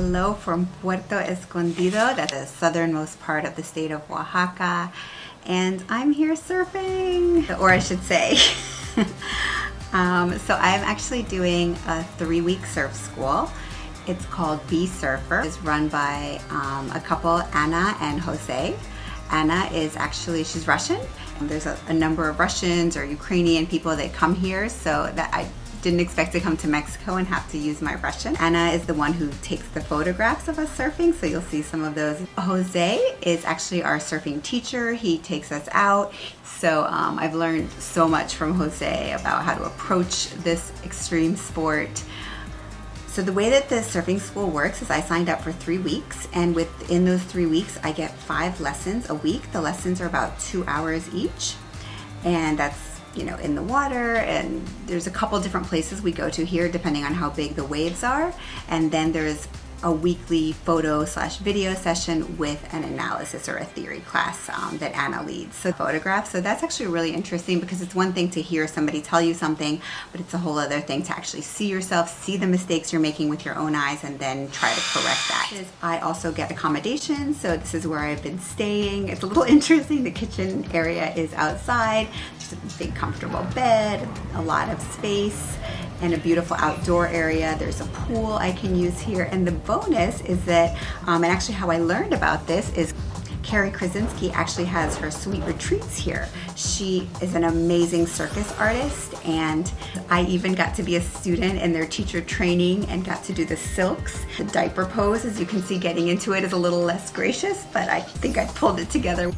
Hello from Puerto Escondido, that's the southernmost part of the state of Oaxaca, and I'm here surfing, or I should say. So I'm actually doing a 3-week surf school. It's called Be Surfer. It's run by a couple, Anna and Jose. Anna is actually, she's Russian. There's a number of Russians or Ukrainian people that come here, so that I didn't expect to come to Mexico and have to use my Russian. Anna is the one who takes the photographs of us surfing, so you'll see some of those. Jose is actually our surfing teacher. He takes us out. So I've learned so much from Jose about how to approach this extreme sport. So the way that the surfing school works is I signed up for 3 weeks, and within those 3 weeks I get 5 lessons a week. The lessons are about 2 hours each, and that's, you know, in the water, and there's a couple different places we go to here depending on how big the waves are. And then there's a weekly photo/video session with an analysis or a theory class that Anna leads. So photographs, so that's actually really interesting because it's one thing to hear somebody tell you something, but it's a whole other thing to actually see yourself, see the mistakes you're making with your own eyes, and then try to correct that. I also get accommodations, so this is where I've been staying. It's a little interesting. The kitchen area is outside. There's a big comfortable bed, a lot of space, and a beautiful outdoor area. There's a pool I can use here, and the bonus is that, and actually how I learned about this is Carrie Krasinski actually has her sweet retreats here. She is an amazing circus artist, and I even got to be a student in their teacher training and got to do the silks. The diaper pose, as you can see, getting into it is a little less gracious, but I think I pulled it together.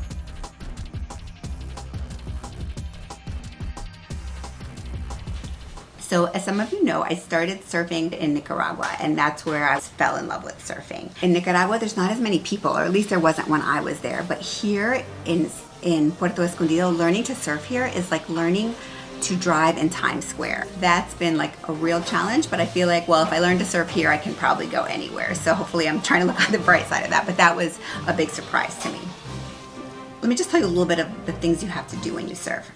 So as some of you know, I started surfing in Nicaragua, and that's where I fell in love with surfing. In Nicaragua, there's not as many people, or at least there wasn't when I was there, but here in Puerto Escondido, learning to surf here is like learning to drive in Times Square. That's been like a real challenge, but I feel like, well, if I learn to surf here, I can probably go anywhere. So hopefully I'm trying to look on the bright side of that, but that was a big surprise to me. Let me just tell you a little bit of the things you have to do when you surf.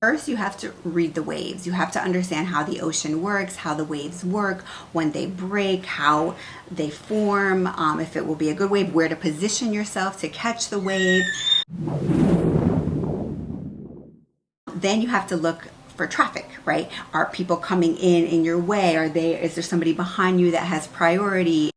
First, you have to read the waves. You have to understand how the ocean works, how the waves work, when they break, how they form, if it will be a good wave, where to position yourself to catch the wave. Then you have to look for traffic, right? Are people coming in your way? Is there somebody behind you that has priority?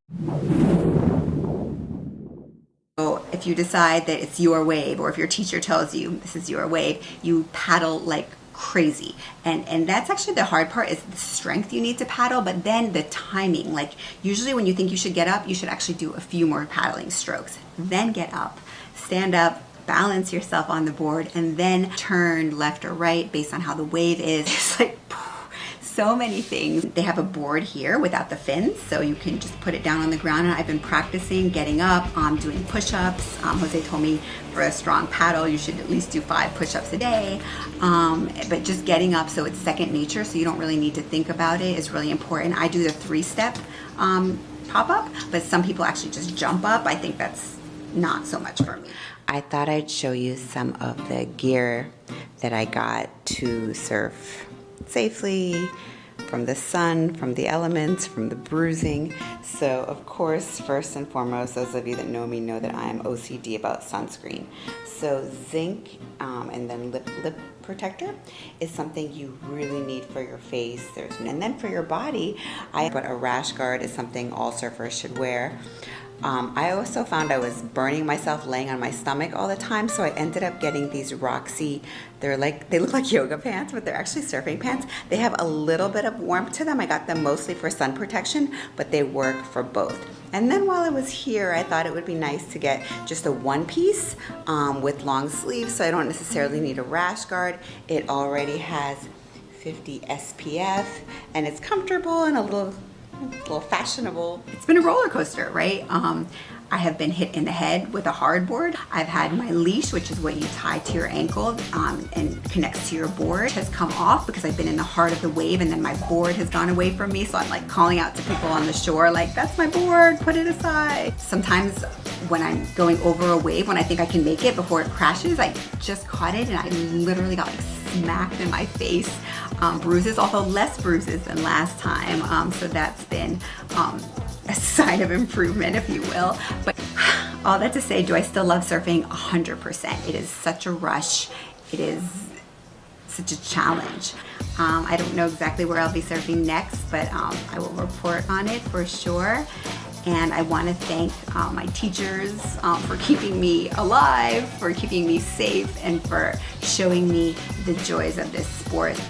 If you decide that it's your wave, or if your teacher tells you this is your wave, you paddle like crazy. And that's actually the hard part, is the strength you need to paddle, but then the timing. Like usually when you think you should get up, you should actually do a few more paddling strokes. Then get up, stand up, balance yourself on the board, and then turn left or right based on how the wave is. It's like so many things. They have a board here without the fins, so you can just put it down on the ground, and I've been practicing getting up, doing push-ups. Jose told me for a strong paddle you should at least do 5 push-ups a day, but just getting up so it's second nature, so you don't really need to think about it, is really important. I do the 3-step pop-up, but some people actually just jump up. I think that's not so much for me. I thought I'd show you some of the gear that I got to surf safely, from the sun, from the elements, from the bruising. So of course, first and foremost, those of you that know me know that I am OCD about sunscreen. So zinc and then lip protector is something you really need for your face. And then for your body, but a rash guard is something all surfers should wear. I also found I was burning myself laying on my stomach all the time, so I ended up getting these Roxy. They look like yoga pants, but they're actually surfing pants. They have a little bit of warmth to them. I got them mostly for sun protection, but they work for both. And then while I was here, I thought it would be nice to get just a one-piece with long sleeves, so I don't necessarily need a rash guard. It already has 50 SPF, and it's comfortable and a little fashionable. It's been a roller coaster, right? I have been hit in the head with a hardboard. I've had my leash, which is what you tie to your ankle and connects to your board, has come off because I've been in the heart of the wave, and then my board has gone away from me. So I'm like calling out to people on the shore, like, that's my board, put it aside. Sometimes when I'm going over a wave, when I think I can make it before it crashes, I just caught it and I literally got like smacked in my face. Bruises, although less bruises than last time. So that's been a sign of improvement, if you will. But all that to say, do I still love surfing? 100%. It is such a rush. It is such a challenge. I don't know exactly where I'll be surfing next, but I will report on it for sure. And I want to thank my teachers for keeping me alive, for keeping me safe, and for showing me the joys of this sport.